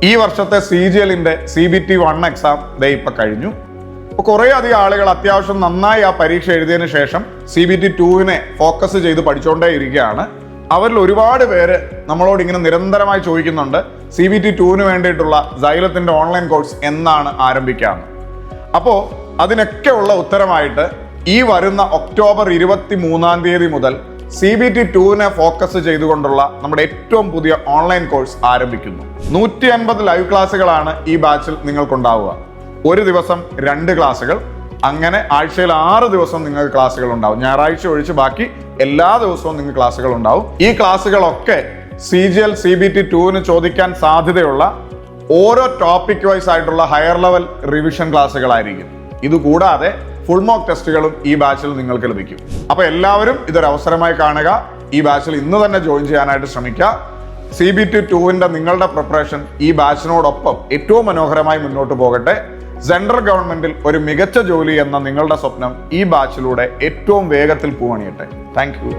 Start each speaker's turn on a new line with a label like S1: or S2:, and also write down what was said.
S1: ഈ വർഷത്തെ CGLന്റെ CBT 1 exam ഇപ്പൊ കഴിഞ്ഞു. അപ്പോൾ കുറേ അധികം ആളുകൾ അത്യാവശ്യം നന്നായി ആ പരീക്ഷ എഴുതിയതിനു ശേഷം CBT 2 ഫോക്കസ് ചെയ്ത് പഠിച്ചുകൊണ്ടേ ഇരിക്കുകയാണ്. അവരിൽ ഒരുപാട് പേര് നമ്മളോട് ഇങ്ങനെ നിരന്തരമായി ചോദിക്കുന്നുണ്ട്, CBT 2 വേണ്ടിയിട്ടുള്ള Xylem ഓൺലൈൻ കോഴ്സ് എന്നാണ് ആരംഭിക്കാമെന്ന്. അപ്പോൾ അതിനൊക്കെ ഉള്ള ഉത്തരമായിട്ട് ഈ വരുന്ന ഒക്ടോബർ 23 മുതൽ CBT 2 ഫോക്കസ് ചെയ്തുകൊണ്ടുള്ള നമ്മുടെ ഏറ്റവും പുതിയ ഓൺലൈൻ കോഴ്സ് ആരംഭിക്കുന്നു. 150 ലൈവ് ക്ലാസ്സുകളാണ് ഈ ബാച്ചിൽ നിങ്ങൾക്കുണ്ടാവുക. ഒരു ദിവസം 2 ക്ലാസ്സുകൾ, അങ്ങനെ ആഴ്ചയിൽ 6 ദിവസം നിങ്ങൾക്ക് ക്ലാസ്സുകൾ ഉണ്ടാവും. ഞായറാഴ്ച ഒഴിച്ച് ബാക്കി എല്ലാ ദിവസവും നിങ്ങൾക്ക് ക്ലാസ്സുകൾ ഉണ്ടാവും. ഈ ക്ലാസ്സുകളൊക്കെ CGL CBT 2 ചോദിക്കാൻ സാധ്യതയുള്ള ഓരോ ടോപ്പിക് വൈസ് ആയിട്ടുള്ള ഹയർ ലെവൽ റിവിഷൻ ക്ലാസ്സുകളായിരിക്കും. ഇതുകൂടാതെ ഫുൾ മോക്ക് ടെസ്റ്റുകളും ഈ ബാച്ചിൽ നിങ്ങൾക്ക് ലഭിക്കും. അപ്പോൾ എല്ലാവരും ഇതൊരു അവസരമായി കാണുക. ഈ ബാച്ചിൽ ഇന്ന് തന്നെ ജോയിൻ ചെയ്യാനായിട്ട് ശ്രമിക്കുക. CBT 2 നിങ്ങളുടെ പ്രിപ്പറേഷൻ ഈ ബാച്ചിനോടൊപ്പം ഏറ്റവും മനോഹരമായി മുന്നോട്ട് പോകട്ടെ. സെൻട്രൽ ഗവൺമെന്റിൽ ഒരു മികച്ച ജോലി എന്ന നിങ്ങളുടെ സ്വപ്നം ഈ ബാച്ചിലൂടെ ഏറ്റവും വേഗത്തിൽ പൂവണിയട്ടെ. Thank you.